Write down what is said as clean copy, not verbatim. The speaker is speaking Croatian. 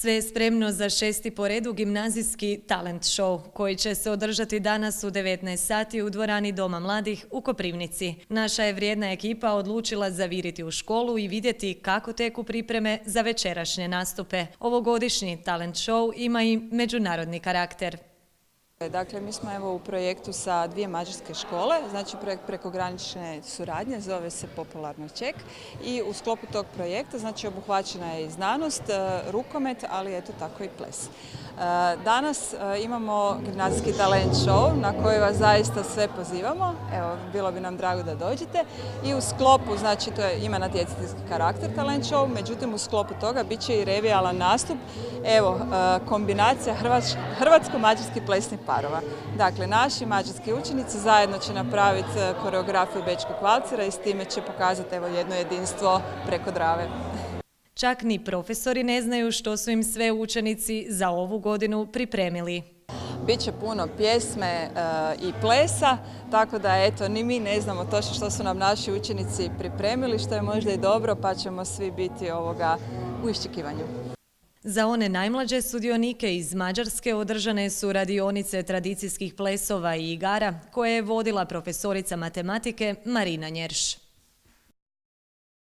Sve je spremno za 6. po redu gimnazijski talent show, koji će se održati danas u 19 sati u dvorani Doma mladih u Koprivnici. Naša je vrijedna ekipa odlučila zaviriti u školu i vidjeti kako teku pripreme za večerašnje nastupe. Ovogodišnji talent show ima i međunarodni karakter. Dakle, mi smo evo u projektu sa dvije mađarske škole, znači projekt prekogranične suradnje, zove se Popularno Ček i u sklopu tog projekta znači obuhvaćena je i znanost, rukomet, ali eto tako i ples. Danas imamo gimnazijski talent show na koji vas zaista sve pozivamo, evo bilo bi nam drago da dođete i u sklopu, znači to ima natjecateljski karakter talent show, međutim u sklopu toga bit će i revijalan nastup, evo kombinacija hrvatsko-mađarski plesni parova. Dakle, naši mađarski učenici zajedno će napraviti koreografiju Bečkog valcera i s time će pokazati evo jedno jedinstvo preko Drave. Čak ni profesori ne znaju što su im sve učenici za ovu godinu pripremili. Biće puno pjesme i plesa, tako da eto, ni mi ne znamo točno što su nam naši učenici pripremili, što je možda i dobro, pa ćemo svi biti u iščekivanju. Za one najmlađe sudionike iz Mađarske održane su radionice tradicijskih plesova i igara koje je vodila profesorica matematike Marina Njerš.